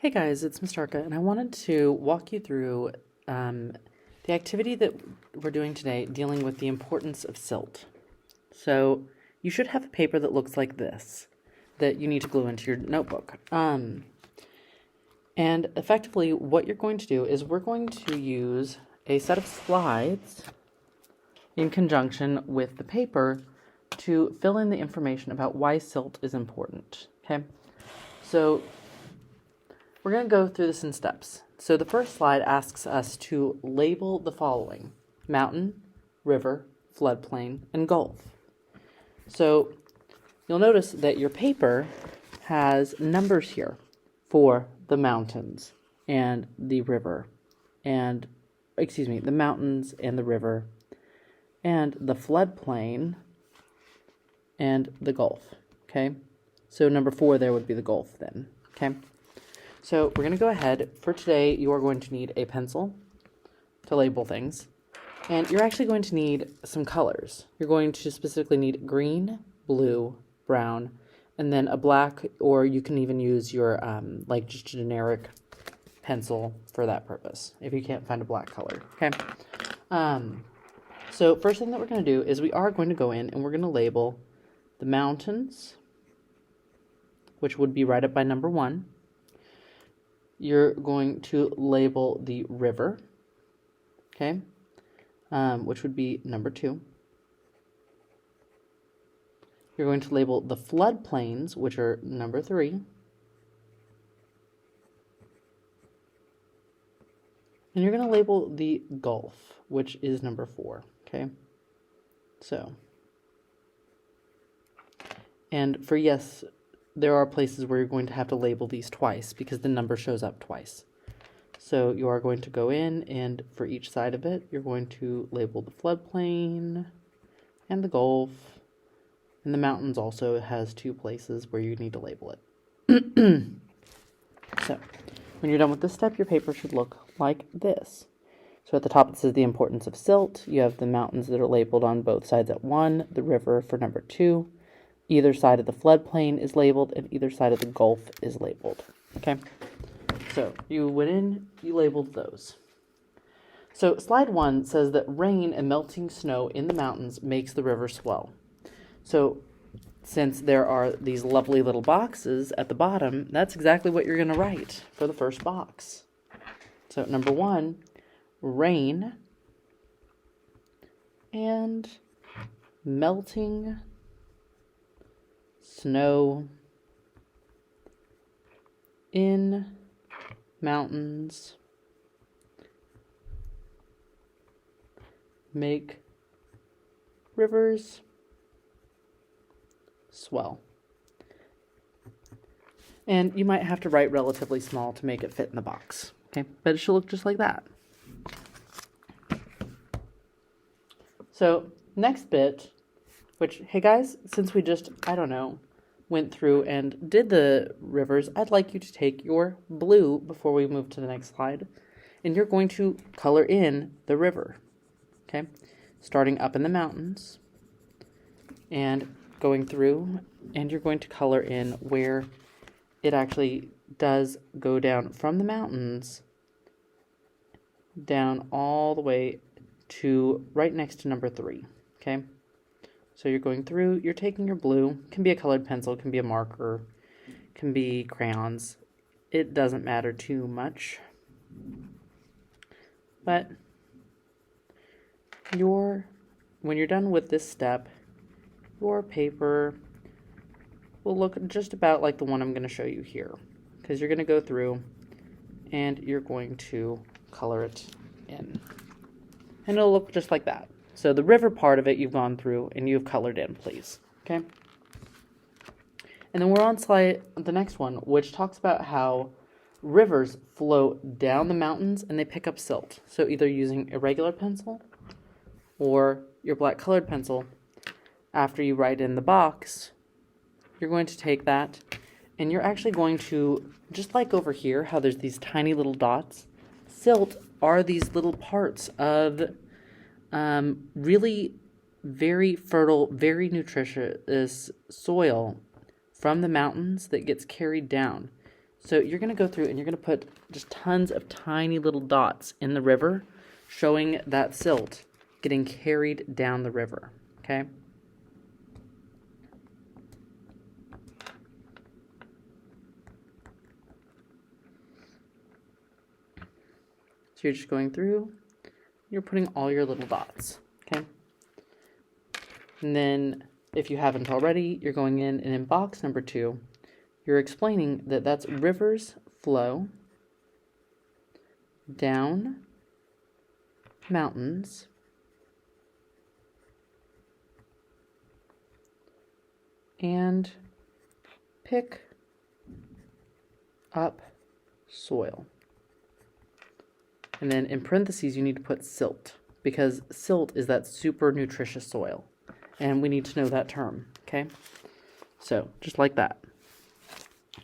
Hey guys, it's Miss Tarka, and I wanted to walk you through the activity that we're doing today dealing with the importance of silt. So you should have a paper that looks like this that you need to glue into your notebook. And effectively what you're going to do is we're going to use a set of slides in conjunction with the paper to fill in the information about why silt is important, okay? So we're going to go through this in steps. So the first slide asks us to label the following: mountain, river, floodplain, and gulf. So you'll notice that your paper has numbers here for the mountains and the river, and, the mountains and the river, and the floodplain and the gulf, okay? So number 4 there would be the gulf then, okay? So we're going to go ahead. For today, you are going to need a pencil to label things. And you're actually going to need some colors. You're going to specifically need green, blue, brown, and then a black, or you can even use your, just a generic pencil for that purpose, if you can't find a black color, okay? So first thing that we're going to do is we are going to go in and we're going to label the mountains, which would be right up by number 1. You're going to label the river, okay, which would be number 2. You're going to label the floodplains, which are number 3. And you're going to label the gulf, which is number 4, okay? So, and for yes, there are places where you're going to have to label these twice because the number shows up twice. So you are going to go in, and for each side of it, you're going to label the floodplain and the gulf. And the mountains also has 2 places where you need to label it. So when you're done with this step, your paper should look like this. So at the top it says the importance of silt. You have the mountains that are labeled on both sides at 1, the river for number 2. Either side of the floodplain is labeled, and either side of the gulf is labeled, okay? So you went in, you labeled those. So slide 1 says that rain and melting snow in the mountains makes the river swell. So since there are these lovely little boxes at the bottom, that's exactly what you're going to write for the first box. So number 1, rain and melting snow in mountains make rivers swell. And you might have to write relatively small to make it fit in the box, okay? But it should look just like that. So next bit, which, hey guys, since we just, went through and did the rivers, I'd like you to take your blue before we move to the next slide, and you're going to color in the river, okay? Starting up in the mountains and going through, and you're going to color in where it actually does go down from the mountains down all the way to right next to number 3, okay? So you're going through, you're taking your blue, can be a colored pencil, can be a marker, can be crayons. It doesn't matter too much. But when you're done with this step, your paper will look just about like the one I'm going to show you here. Because you're going to go through and you're going to color it in. And it'll look just like that. So the river part of it you've gone through and you've colored in, please. Okay? And then we're on the next one, which talks about how rivers flow down the mountains and they pick up silt. So either using a regular pencil or your black colored pencil, after you write in the box, you're going to take that and you're actually going to, just like over here, how there's these tiny little dots, silt are these little parts of really very fertile, very nutritious soil from the mountains that gets carried down. So you're going to go through and you're going to put just tons of tiny little dots in the river, showing that silt getting carried down the river, okay? So you're just going through, you're putting all your little dots, okay? And then, if you haven't already, you're going in, and in box number 2, you're explaining that that's rivers flow down mountains and pick up soil. And then in parentheses, you need to put silt, because silt is that super nutritious soil. And we need to know that term, okay? So, just like that.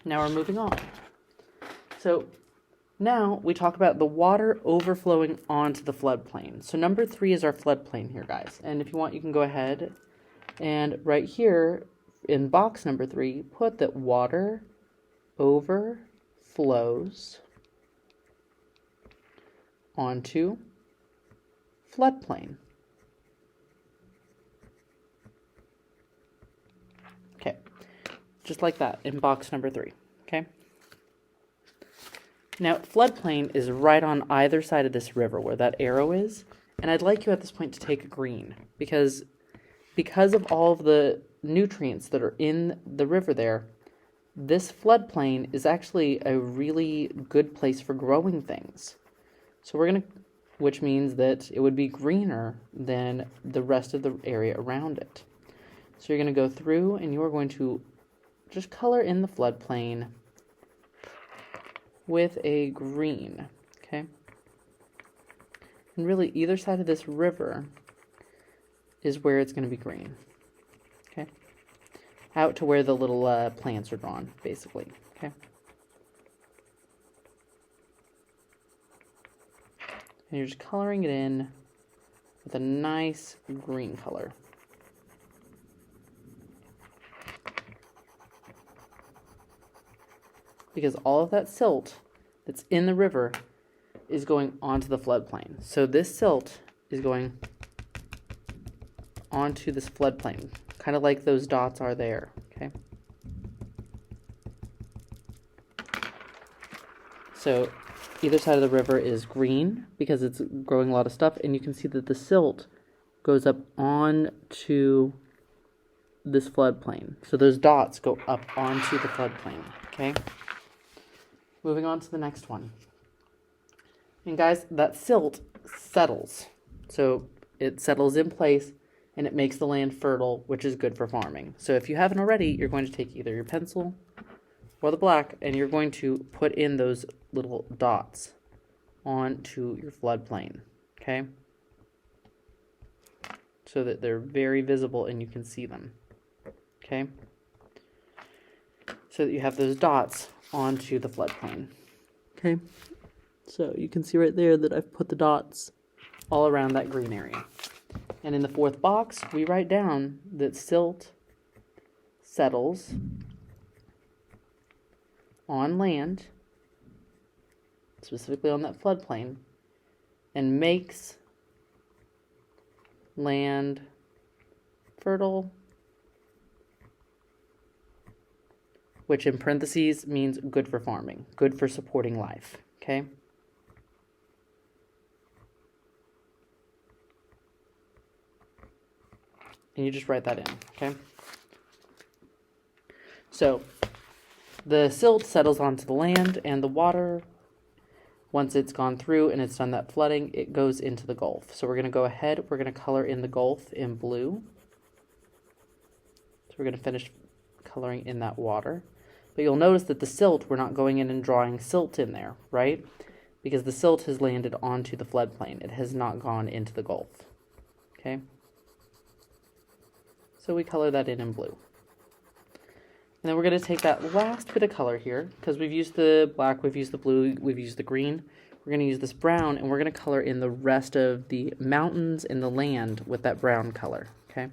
Now we're moving on. So, now we talk about the water overflowing onto the floodplain. So number 3 is our floodplain here, guys. And if you want, you can go ahead and right here in box number 3, put that water overflows onto floodplain. Okay, just like that in box number 3, okay? Now, floodplain is right on either side of this river where that arrow is, and I'd like you at this point to take green, because of all of the nutrients that are in the river there, this floodplain is actually a really good place for growing things. So which means that it would be greener than the rest of the area around it. So you're going to go through and you are going to just color in the floodplain with a green, okay? And really either side of this river is where it's going to be green, okay? Out to where the little plants are drawn, basically, okay? And you're just coloring it in with a nice green color. Because all of that silt that's in the river is going onto the floodplain. So this silt is going onto this floodplain, kind of like those dots are there, okay? So either side of the river is green because it's growing a lot of stuff, and you can see that the silt goes up onto this floodplain. So those dots go up onto the floodplain, okay? Moving on to the next one. And guys, that silt settles. So it settles in place and it makes the land fertile, which is good for farming. So if you haven't already, you're going to take either your pencil or the black and you're going to put in those little dots onto your floodplain, okay? So that they're very visible and you can see them, okay? So that you have those dots onto the floodplain, okay? So you can see right there that I've put the dots all around that green area. And in the 4th box, we write down that silt settles on land, specifically on that floodplain, and makes land fertile, which in parentheses means good for farming, good for supporting life, okay? And you just write that in, okay? So, the silt settles onto the land, and the water, once it's gone through and it's done that flooding, it goes into the Gulf. So we're going to go ahead, we're going to color in the Gulf in blue. So we're going to finish coloring in that water. But you'll notice that the silt, we're not going in and drawing silt in there, right? Because the silt has landed onto the floodplain. It has not gone into the Gulf, okay? So we color that in blue. And then we're going to take that last bit of color here, because we've used the black, we've used the blue, we've used the green. We're going to use this brown, and we're going to color in the rest of the mountains and the land with that brown color, okay?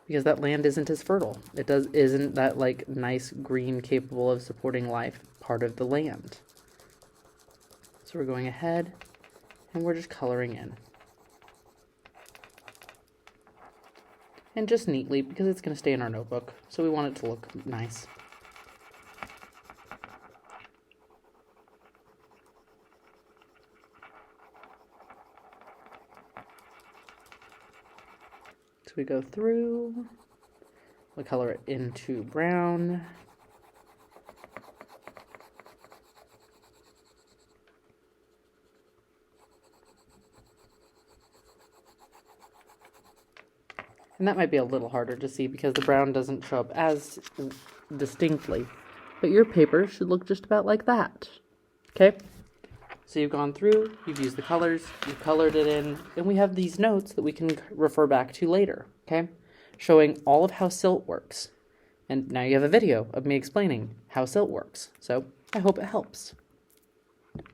because that land isn't as fertile. Isn't that like nice green capable of supporting life part of the land. So we're going ahead and we're just coloring in. And just neatly, because it's going to stay in our notebook, so we want it to look nice. So we go through, we color it into brown. And that might be a little harder to see because the brown doesn't show up as distinctly. But your paper should look just about like that. Okay? So you've gone through, you've used the colors, you've colored it in, and we have these notes that we can refer back to later. Okay? Showing all of how silt works. And now you have a video of me explaining how silt works. So I hope it helps.